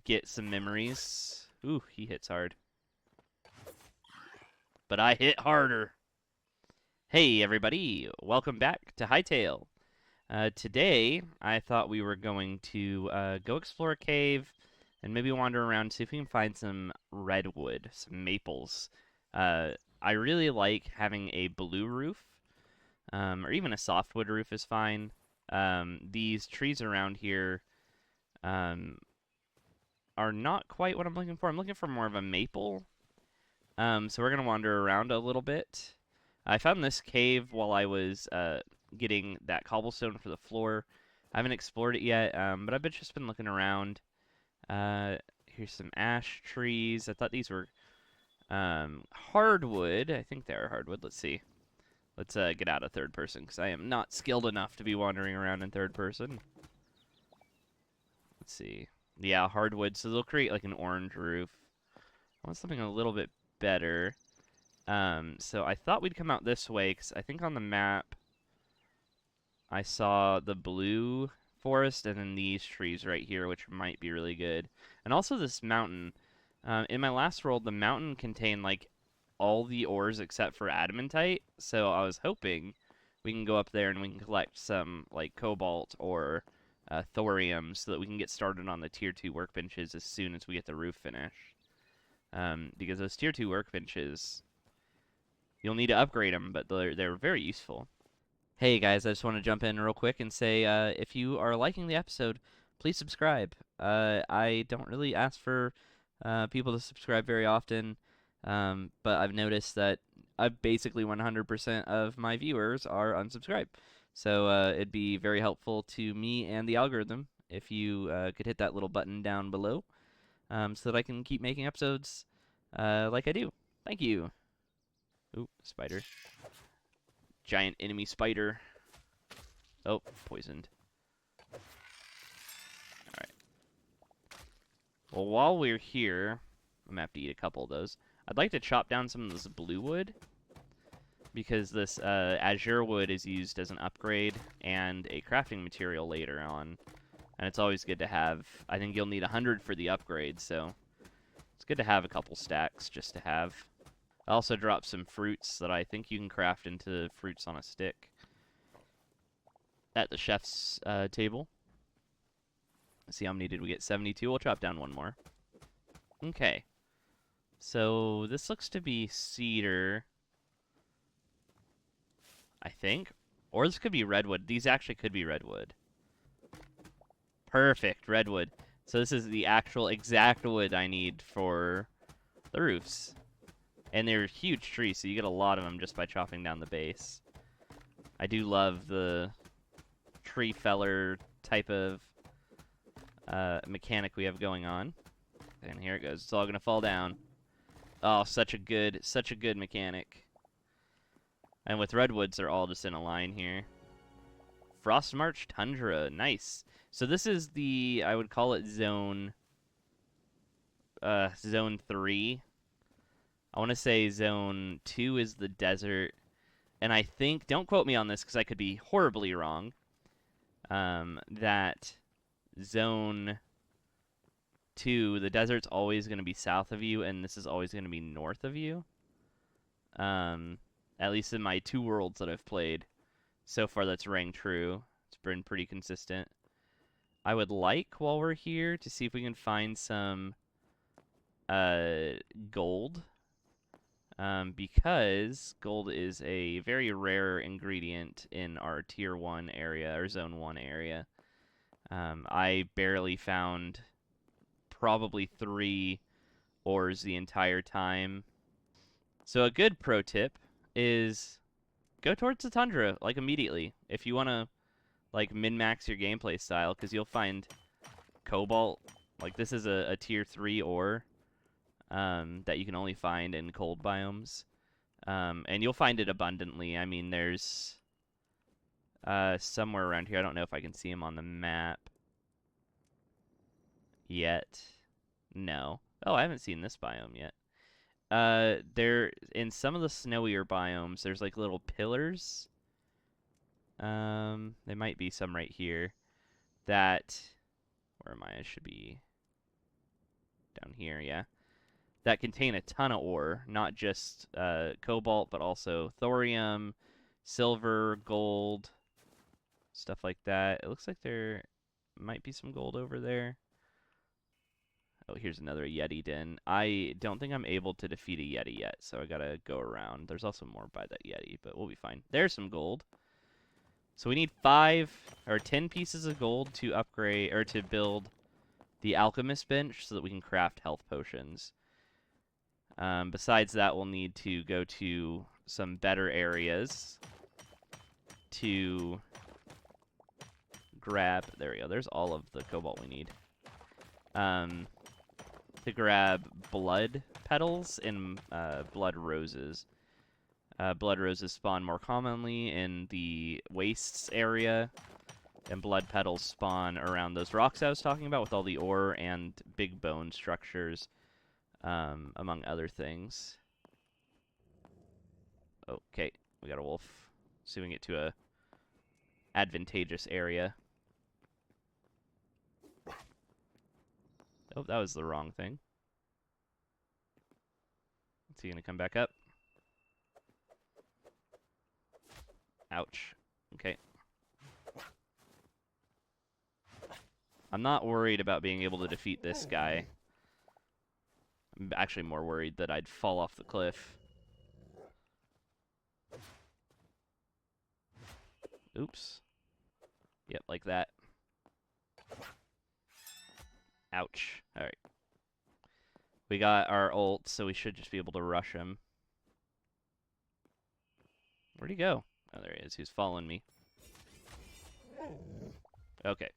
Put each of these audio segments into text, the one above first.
get some memories. Ooh, he hits hard. But I hit harder. Hey, everybody. Welcome back to Hytale. Today, I thought we were going to go explore a cave and maybe wander around, see if we can find some redwood, some maples. I really like having a blue roof, or even a softwood roof is fine. These trees around here um, are not quite what I'm looking for. I'm looking for more of a maple. So we're going to wander around a little bit. I found this cave while I was getting that cobblestone for the floor. I haven't explored it yet, but I've just been looking around. Here's some ash trees. I thought these were hardwood. I think they are hardwood. Let's see. Let's get out of third person, because I am not skilled enough to be wandering around in third person. Let's see. Yeah, hardwood, so they'll create like an orange roof. I want something a little bit better. So I thought we'd come out this way, because I think on the map I saw the blue forest and then these trees right here, which might be really good. And also this mountain. In my last world, the mountain contained like all the ores except for adamantite, so I was hoping we can go up there and we can collect some like cobalt or thorium so that we can get started on the tier 2 workbenches as soon as we get the roof finished. Because those tier 2 workbenches, you'll need to upgrade them, but they're very useful. Hey guys, I just want to jump in real quick and say if you are liking the episode, please subscribe. I don't really ask for people to subscribe very often, but I've noticed that basically 100% of my viewers are unsubscribed. So it'd be very helpful to me and the algorithm if you could hit that little button down below, so that I can keep making episodes like I do. Thank you. Ooh, spider. Giant enemy spider. Oh, poisoned. Alright. Well, while we're here, I'm going to have to eat a couple of those. I'd like to chop down some of this blue wood, because this azure wood is used as an upgrade and a crafting material later on. And it's always good to have. I think you'll need 100 for the upgrade, so it's good to have a couple stacks just to have. I also dropped some fruits that I think you can craft into fruits on a stick at the chef's table. Let's see, how many did we get? 72. We'll chop down one more. Okay. So this looks to be cedar, I think. Or this could be redwood. These actually could be redwood. Perfect, redwood. So this is the actual exact wood I need for the roofs. And they're huge trees, so you get a lot of them just by chopping down the base. I do love the tree feller type of mechanic we have going on. And here it goes. It's all gonna fall down. Oh, such a good mechanic. And with redwoods, they're all just in a line here. Frost March Tundra, nice. So this is the, I would call it zone 3. I want to say zone 2 is the desert. And I think, don't quote me on this because I could be horribly wrong, that zone 2, the desert's always going to be south of you, and this is always going to be north of you. At least in my 2 worlds that I've played. So far, that's rang true. It's been pretty consistent. I would like, while we're here, to see if we can find some gold. Because gold is a very rare ingredient in our tier 1 area, or zone 1 area. I barely found probably 3 ores the entire time. So a good pro tip is go towards the tundra, like, immediately. If you want to, like, min-max your gameplay style, because you'll find cobalt. Like, this is a tier 3 ore that you can only find in cold biomes. And you'll find it abundantly. I mean, there's somewhere around here. I don't know if I can see him on the map yet. No. Oh, I haven't seen this biome yet. There, in some of the snowier biomes, there's like little pillars. There might be some right here that, where am I? I should be down here, yeah, that contain a ton of ore, not just cobalt, but also thorium, silver, gold, stuff like that. It looks like there might be some gold over there. Oh, here's another Yeti den. I don't think I'm able to defeat a Yeti yet, so I gotta go around. There's also more by that Yeti, but we'll be fine. There's some gold. So we need 5 or 10 pieces of gold to upgrade, or to build the alchemist bench so that we can craft health potions. Besides that, we'll need to go to some better areas to grab... There we go. There's all of the cobalt we need. To grab blood petals and blood roses. Blood roses spawn more commonly in the wastes area, and blood petals spawn around those rocks I was talking about with all the ore and big bone structures, among other things. Okay, we got a wolf. See if we can get to a advantageous area. Oh, that was the wrong thing. Is he gonna come back up? Ouch. Okay. I'm not worried about being able to defeat this guy. I'm actually more worried that I'd fall off the cliff. Oops. Yep, like that. Ouch. Alright. We got our ult, so we should just be able to rush him. Where'd he go? Oh, there he is. He's following me. Okay.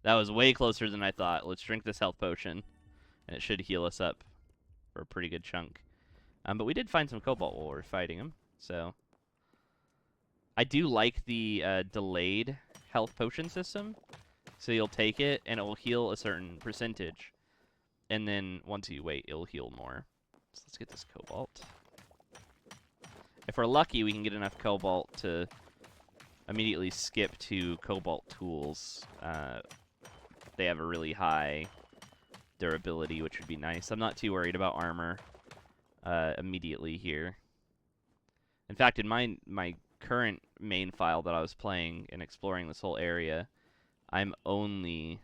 That was way closer than I thought. Let's drink this health potion, and it should heal us up for a pretty good chunk. But we did find some cobalt while we were fighting him, so... I do like the delayed health potion system. So you'll take it, and it will heal a certain percentage. And then, once you wait, it'll heal more. So let's get this cobalt. If we're lucky, we can get enough cobalt to immediately skip to cobalt tools. They have a really high durability, which would be nice. I'm not too worried about armor immediately here. In fact, in my current main file that I was playing and exploring this whole area, I'm only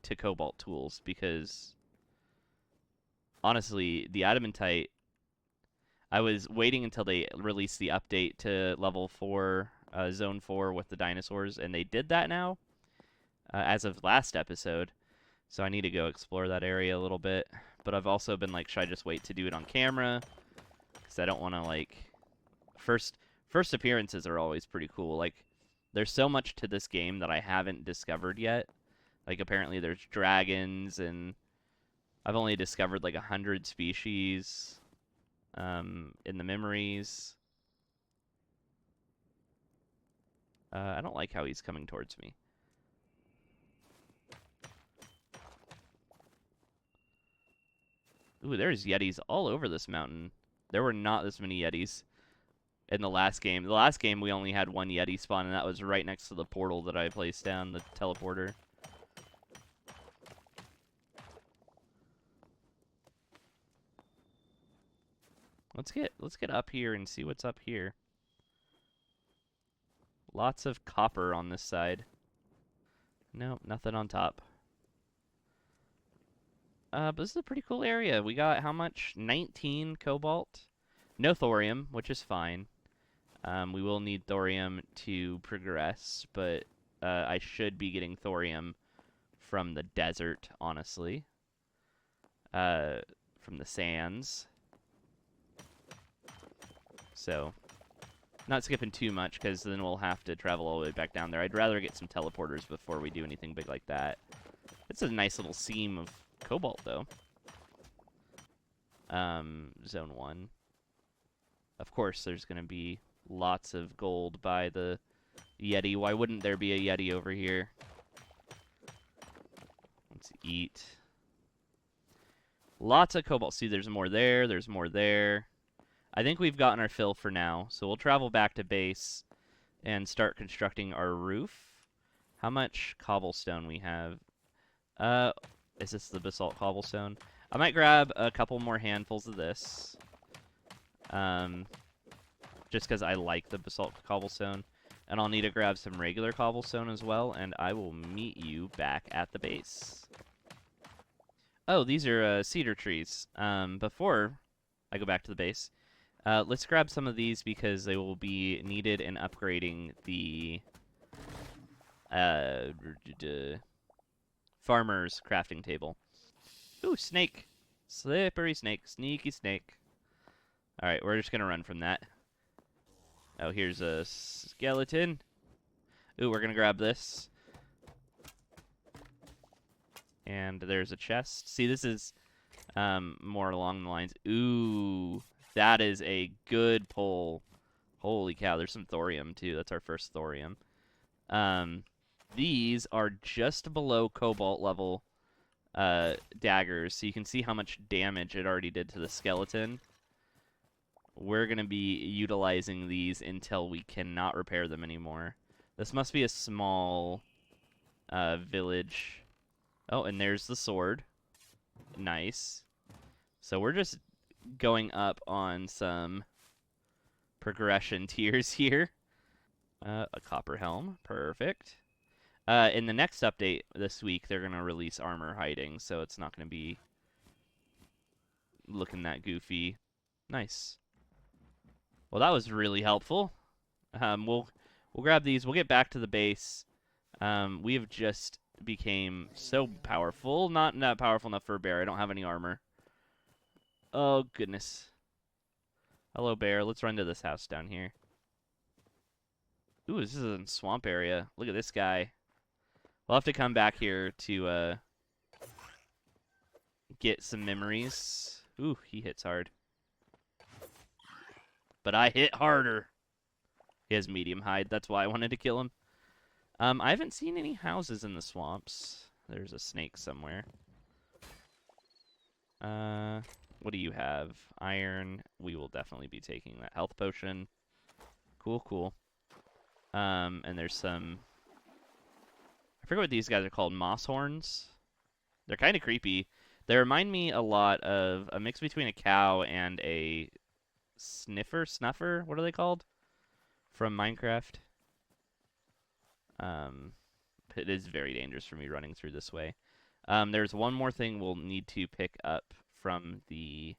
to cobalt tools because, honestly, the adamantite, I was waiting until they released the update to level 4, Zone 4 with the dinosaurs, and they did that now, as of last episode. So I need to go explore that area a little bit. But I've also been like, should I just wait to do it on camera? Because I don't want to, like... First appearances are always pretty cool. Like, there's so much to this game that I haven't discovered yet. Like, apparently there's dragons, and I've only discovered like 100 species in the memories. I don't like how he's coming towards me. Ooh, there's Yetis all over this mountain. There were not this many Yetis in the last game. The last game we only had one Yeti spawn, and that was right next to the portal that I placed down, the teleporter. Let's get up here and see what's up here. Lots of copper on this side. No, nothing on top. But this is a pretty cool area. We got how much? 19 cobalt. No thorium, which is fine. We will need thorium to progress, but I should be getting thorium from the desert, honestly. From the sands. So, not skipping too much, because then we'll have to travel all the way back down there. I'd rather get some teleporters before we do anything big like that. It's a nice little seam of cobalt, though. Zone 1. Of course, there's going to be lots of gold by the Yeti. Why wouldn't there be a Yeti over here? Let's eat. Lots of cobalt. See, there's more there. There's more there. I think we've gotten our fill for now. So we'll travel back to base and start constructing our roof. How much cobblestone we have? Is this the basalt cobblestone? I might grab a couple more handfuls of this. Um, just because I like the basalt cobblestone. And I'll need to grab some regular cobblestone as well, and I will meet you back at the base. Oh, these are cedar trees. Before I go back to the base, let's grab some of these because they will be needed in upgrading the uh, farmer's crafting table. Ooh, snake. Slippery snake. Sneaky snake. Alright, we're just going to run from that. Oh, here's a skeleton. Ooh, we're going to grab this. And there's a chest. See, this is more along the lines. Ooh, that is a good pull. Holy cow, there's some thorium, too. That's our first thorium. These are just below cobalt level daggers, so you can see how much damage it already did to the skeleton. We're going to be utilizing these until we cannot repair them anymore. This must be a small village. Oh, and there's the sword. Nice. So we're just going up on some progression tiers here. A copper helm. Perfect. In the next update this week, they're going to release armor hiding, so it's not going to be looking that goofy. Nice. Well, that was really helpful. We'll grab these. We'll get back to the base. We have just became so powerful. Not powerful enough for a bear. I don't have any armor. Oh, goodness. Hello, bear. Let's run to this house down here. Ooh, this is a swamp area. Look at this guy. We'll have to come back here to get some memories. Ooh, he hits hard. But I hit harder. He has medium hide. That's why I wanted to kill him. I haven't seen any houses in the swamps. There's a snake somewhere. What do you have? Iron. We will definitely be taking that health potion. Cool, cool. And there's some... I forget what these guys are called. Moss horns? They're kind of creepy. They remind me a lot of a mix between a cow and a snuffer? What are they called? From Minecraft. It is very dangerous for me running through this way. There's one more thing we'll need to pick up from the...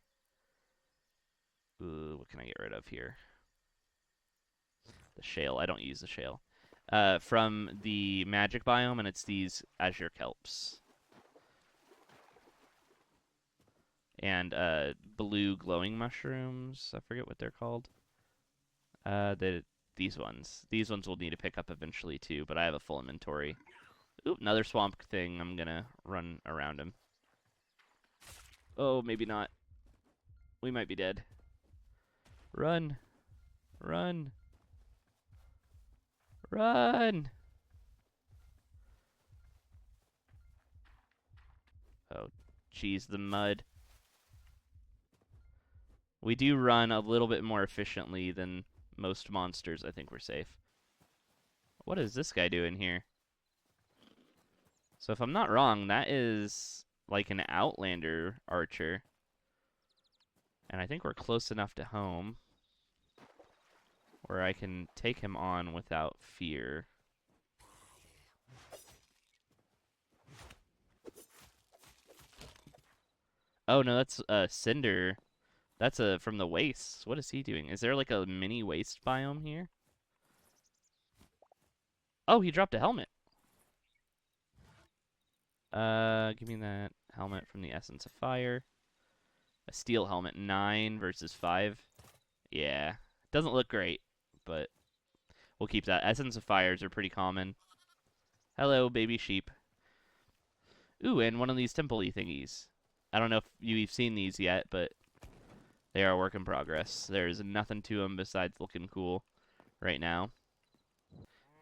Ooh, what can I get rid of here? The shale. I don't use the shale. From the magic biome, and it's these azure kelps. And blue glowing mushrooms. I forget what they're called. These ones. These ones we'll need to pick up eventually too, but I have a full inventory. Ooh, another swamp thing. I'm gonna run around him. Oh, maybe not. We might be dead. Run. Run. Run! Oh, geez, the mud. We do run a little bit more efficiently than most monsters. I think we're safe. What is this guy doing here? So if I'm not wrong, that is like an Outlander archer. And I think we're close enough to home where I can take him on without fear. Oh no, that's Cinder. That's from the wastes. What is he doing? Is there like a mini waste biome here? Oh, he dropped a helmet. Give me that helmet from the Essence of Fire. A steel helmet, 9 versus 5. Yeah, doesn't look great, but we'll keep that. Essence of Fires are pretty common. Hello, baby sheep. Ooh, and one of these temple-y thingies. I don't know if you've seen these yet, but they are a work in progress. There's nothing to them besides looking cool right now.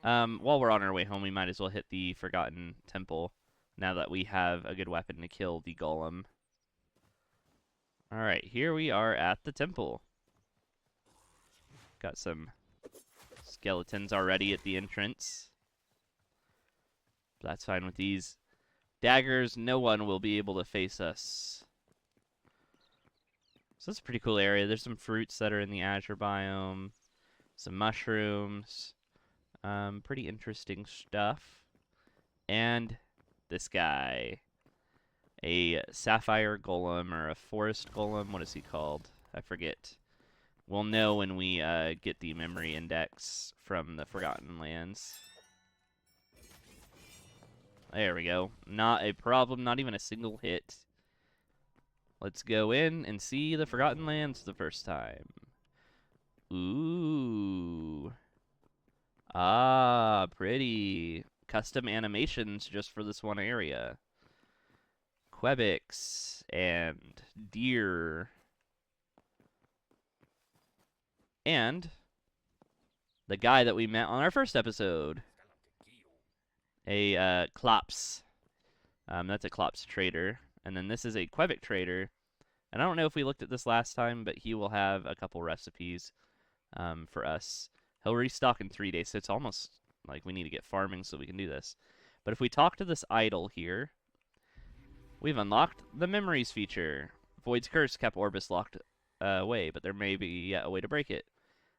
While we're on our way home, we might as well hit the Forgotten Temple now that we have a good weapon to kill the golem. Alright, here we are at the temple. Got some skeletons already at the entrance. That's fine with these daggers. No one will be able to face us. So it's a pretty cool area. There's some fruits that are in the azure biome, some mushrooms, pretty interesting stuff. And this guy, a sapphire golem or a forest golem. What is he called? I forget. We'll know when we get the memory index from the Forgotten Lands. There we go. Not a problem, not even a single hit. Let's go in and see the Forgotten Lands the first time. Ooh. Ah, pretty. Custom animations just for this one area. Quebecs and deer. And the guy that we met on our first episode. A Klops. That's a Klops trader. And then this is a Quebec trader. And I don't know if we looked at this last time, but he will have a couple recipes for us. He'll restock in 3 days, so it's almost like we need to get farming so we can do this. But if we talk to this idol here, we've unlocked the memories feature. Void's Curse kept Orbis locked away, but there may be yet a way to break it.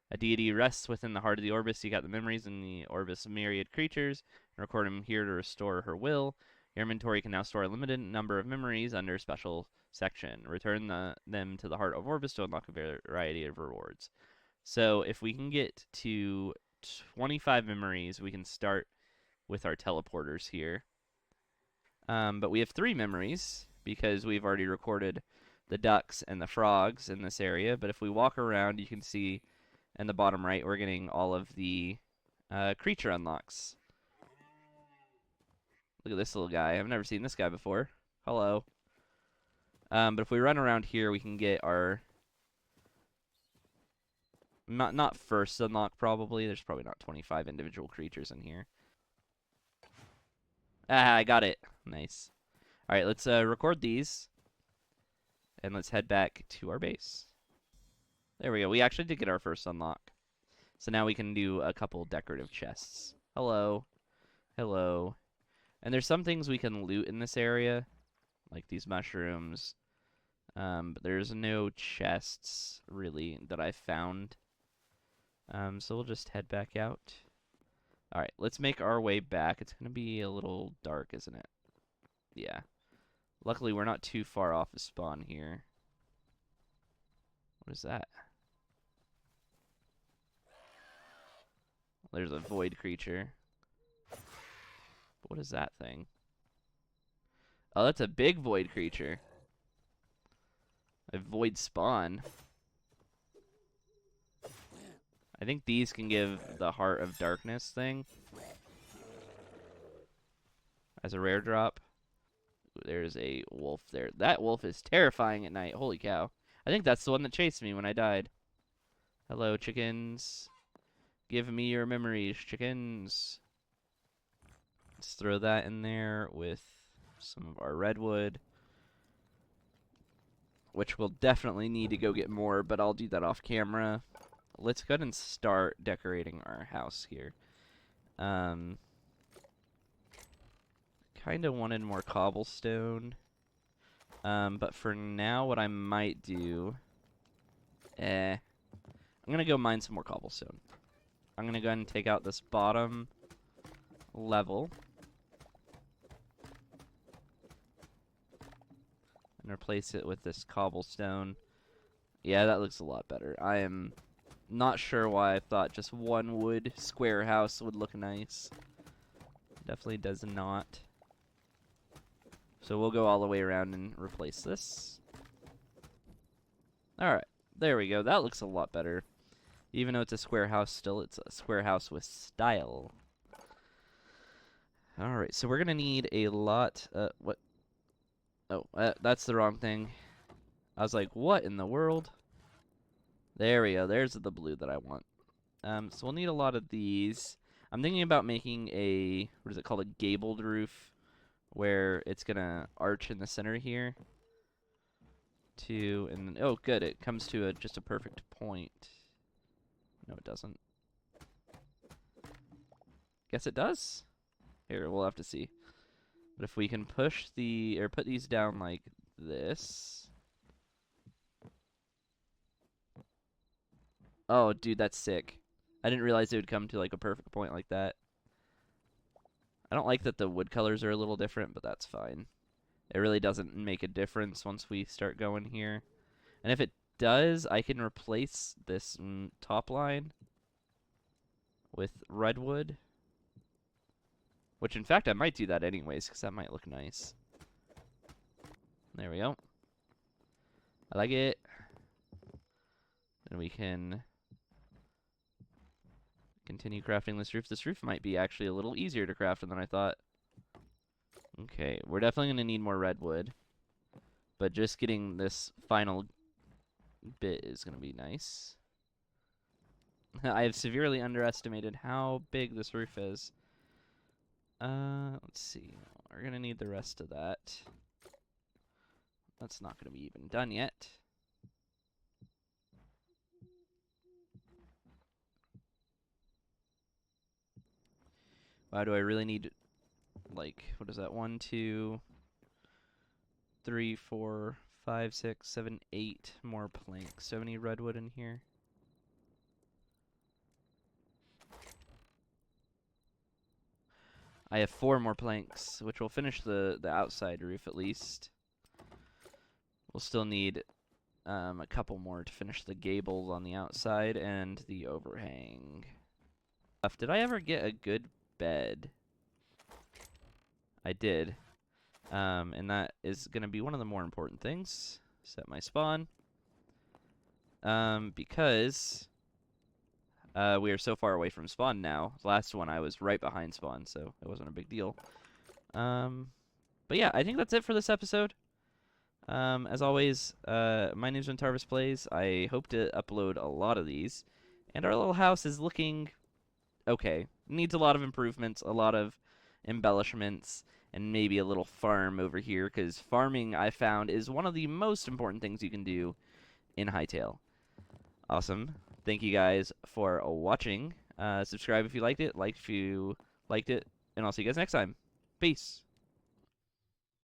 A deity rests within the heart of the Orbis. Seek out the memories in the Orbis myriad creatures and record them here to restore her will. Your inventory can now store a limited number of memories under a special section. Return them to the heart of Orbis to unlock a variety of rewards. So if we can get to 25 memories, we can start with our teleporters here. But we have 3 memories because we've already recorded the ducks and the frogs in this area. But if we walk around, you can see in the bottom right, we're getting all of the creature unlocks. Look at this little guy. I've never seen this guy before. Hello. But if we run around here, we can get our not first unlock probably. There's probably not 25 individual creatures in here. Ah, I got it. Nice. All right, let's record these, and let's head back to our base. There we go. We actually did get our first unlock. So now we can do a couple decorative chests. Hello. Hello. And there's some things we can loot in this area, like these mushrooms. But there's no chests, really, that I found. So we'll just head back out. Alright, let's make our way back. It's going to be a little dark, isn't it? Yeah. Luckily, we're not too far off of spawn here. What is that? There's a void creature. What is that thing? Oh, that's a big void creature. A void spawn. I think these can give the Heart of Darkness thing as a rare drop. Ooh, there's a wolf there. That wolf is terrifying at night. Holy cow. I think that's the one that chased me when I died. Hello, chickens. Give me your memories, chickens. Let's throw that in there with some of our redwood, which we'll definitely need to go get more, but I'll do that off camera. Let's go ahead and start decorating our house here. Kind of wanted more cobblestone. But for now, what I might do... I'm going to go mine some more cobblestone. I'm going to go ahead and take out this bottom level. And replace it with this cobblestone. Yeah, that looks a lot better. I am not sure why I thought just one wood square house would look nice. Definitely does not. So we'll go all the way around and replace this. Alright, there we go. That looks a lot better. Even though it's a square house, still it's a square house with style. Alright, so we're going to need a lot... what? Oh, that's the wrong thing. I was like, what in the world? There we go. There's the blue that I want. So we'll need a lot of these. I'm thinking about making a, what is it called, a gabled roof, where it's going to arch in the center here. And oh, good. It comes to just a perfect point. No, it doesn't. Guess it does? Here, we'll have to see. But if we can push or put these down like this. Oh, dude, that's sick. I didn't realize it would come to like a perfect point like that. I don't like that the wood colors are a little different, but that's fine. It really doesn't make a difference once we start going here. And if it does, I can replace this top line with redwood. Which, in fact, I might do that anyways, because that might look nice. There we go. I like it. And we can continue crafting this roof. This roof might be actually a little easier to craft than I thought. Okay, we're definitely going to need more redwood. But just getting this final bit is going to be nice. I have severely underestimated how big this roof is. Let's see. We're going to need the rest of that. That's not going to be even done yet. Wow, do I really need, like, what is that? 1, 2, 3, 4, 5, 6, 7, 8 more planks. So many redwood in here. I have 4 more planks, which will finish the outside roof at least. We'll still need a couple more to finish the gables on the outside and the overhang. Did I ever get a good bed? I did. And that is going to be one of the more important things. Set my spawn. Because we are so far away from spawn now. The last one I was right behind spawn, so it wasn't a big deal. But yeah, I think that's it for this episode. As always, my name's Tarvis Plays. I hope to upload a lot of these. And our little house is looking okay. Needs a lot of improvements, a lot of embellishments, and maybe a little farm over here, because farming, I found, is one of the most important things you can do in Hytale. Awesome. Thank you guys for watching. Subscribe if you liked it, like if you liked it, and I'll see you guys next time. Peace.